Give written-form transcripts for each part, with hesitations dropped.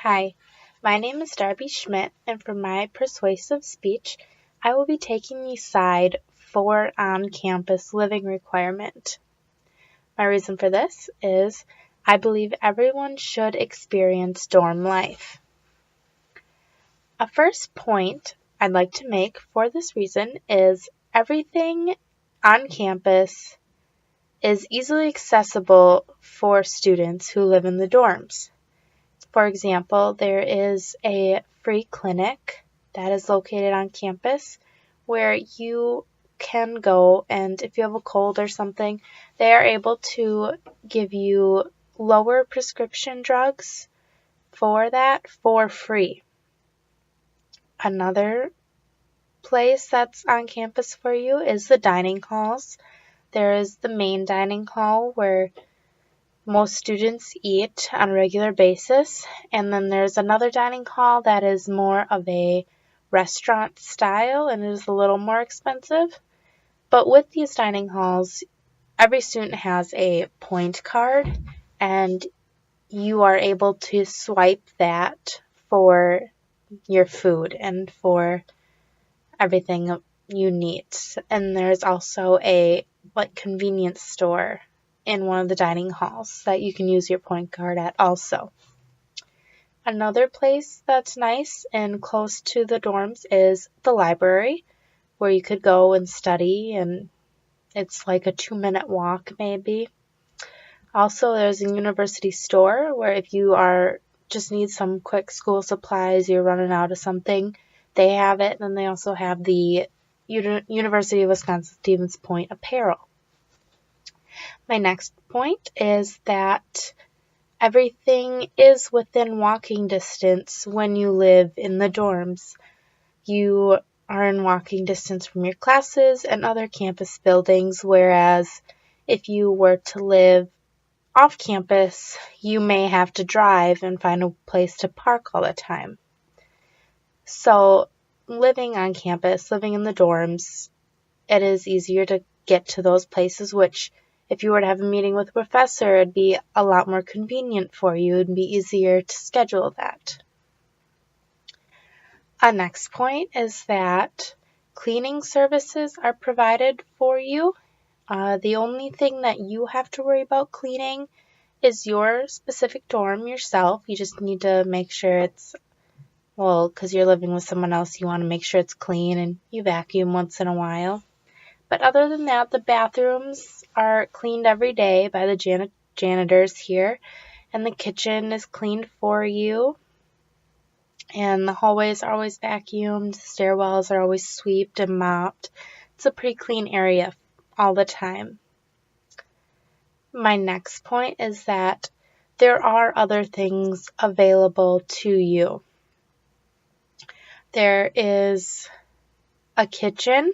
Hi, my name is Darby Schmidt, and for my persuasive speech, I will be taking the side for on-campus living requirement. My reason for this is I believe everyone should experience dorm life. A first point I'd like to make for this reason is everything on campus is easily accessible for students who live in the dorms. For example, there is a free clinic that is located on campus where you can go, and if you have a cold or something, they are able to give you lower prescription drugs for that for free. Another place that's on campus for you is the dining halls. There is the main dining hall where most students eat on a regular basis, and then there's another dining hall that is more of a restaurant style and is a little more expensive. But with these dining halls, every student has a point card, and you are able to swipe that for your food and for everything you need. And there's also a convenience store in one of the dining halls that you can use your point card at also. Another place that's nice and close to the dorms is the library, where you could go and study, and it's like a 2-minute walk maybe. Also, there's a university store where if you just need some quick school supplies, you're running out of something, they have it. And then they also have the University of Wisconsin-Stevens Point apparel. My next point is that everything is within walking distance when you live in the dorms. You are in walking distance from your classes and other campus buildings, whereas if you were to live off campus, you may have to drive and find a place to park all the time. So living on campus, living in the dorms, it is easier to get to those places, which if you were to have a meeting with a professor, it'd be a lot more convenient for you. It'd be easier to schedule that. A next point is that cleaning services are provided for you. The only thing that you have to worry about cleaning is your specific dorm yourself. You just need to make sure because you're living with someone else, you want to make sure it's clean and you vacuum once in a while. But other than that, the bathrooms are cleaned every day by the janitors here, and the kitchen is cleaned for you, and the hallways are always vacuumed, stairwells are always swept and mopped. It's a pretty clean area all the time. My next point is that there are other things available to you. There is a kitchen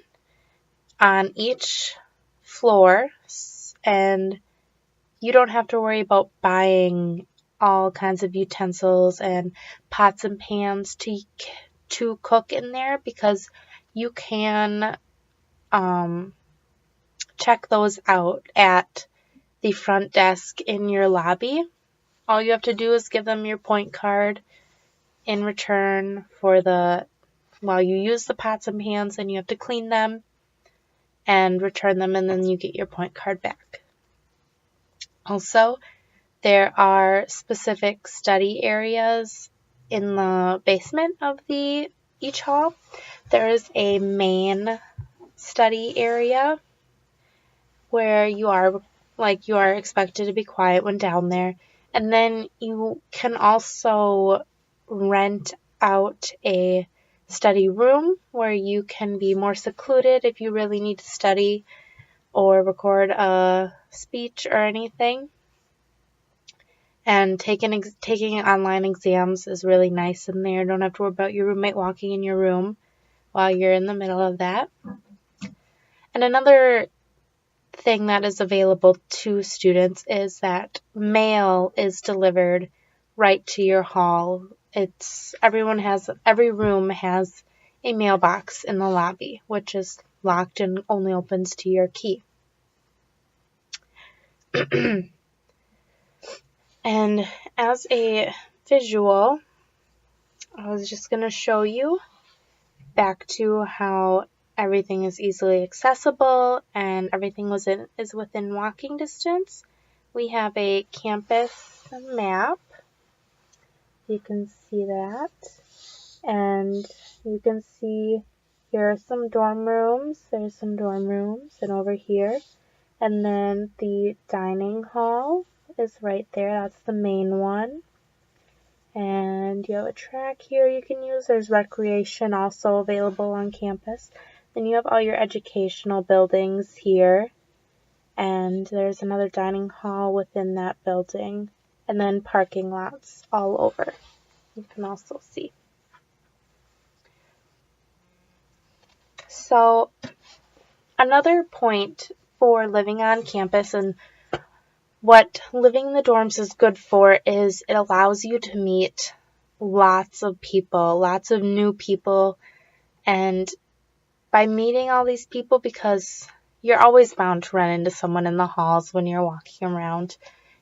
on each floor, and you don't have to worry about buying all kinds of utensils and pots and pans to cook in there, because you can check those out at the front desk in your lobby. All you have to do is give them your point card in return while you use the pots and pans, and you have to clean them and return them, and then you get your point card back. Also, there are specific study areas in the basement of each hall. There is a main study area where you are expected to be quiet when down there. And then you can also rent out a study room where you can be more secluded if you really need to study or record a speech or anything. And taking online exams is really nice in there. Don't have to worry about your roommate walking in your room while you're in the middle of that. And another thing that is available to students is that mail is delivered right to your hall. Every room has a mailbox in the lobby, which is locked and only opens to your key. And as a visual, I was just going to show you back to how everything is easily accessible and everything is within walking distance. We have a campus map. You can see that. And you can see here are some dorm rooms. There's some dorm rooms and over here. And then the dining hall is right there. That's the main one. And you have a track here you can use. There's recreation also available on campus. Then you have all your educational buildings here. And there's another dining hall within that building. And then parking lots all over. You can also see. So another point for living on campus and what living in the dorms is good for is it allows you to meet lots of people, lots of new people. And by meeting all these people, because you're always bound to run into someone in the halls when you're walking around,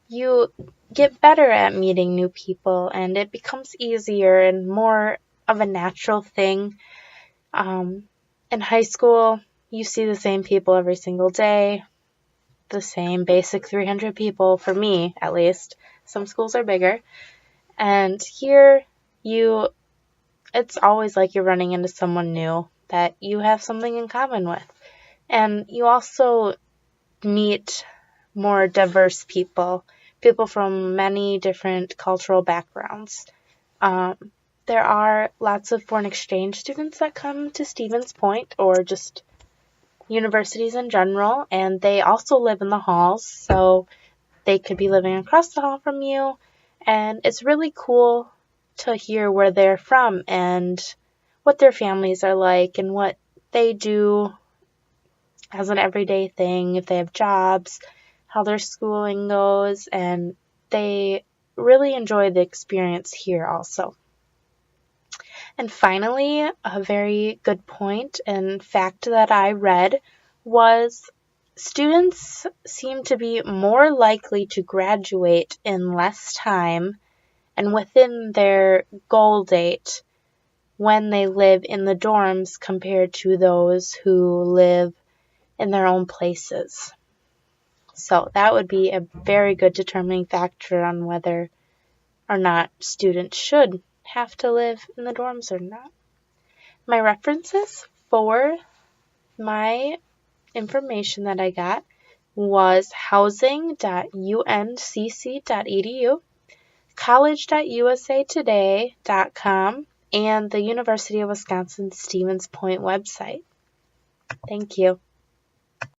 you get better at meeting new people and it becomes easier and more of a natural thing. In high school, you see the same people every single day, the same basic 300 people, for me at least. Some schools are bigger. And here, it's always like you're running into someone new that you have something in common with. And you also meet more diverse people, people from many different cultural backgrounds. There are lots of foreign exchange students that come to Stevens Point or just universities in general, and they also live in the halls, so they could be living across the hall from you, and it's really cool to hear where they're from and what their families are like and what they do as an everyday thing, if they have jobs, how their schooling goes, and they really enjoy the experience here also. And finally, a very good point and fact that I read was students seem to be more likely to graduate in less time and within their goal date when they live in the dorms compared to those who live in their own places. So that would be a very good determining factor on whether or not students should have to live in the dorms or not. My references for my information that I got was housing.uncc.edu, college.usatoday.com, and the University of Wisconsin Stevens Point website. Thank you.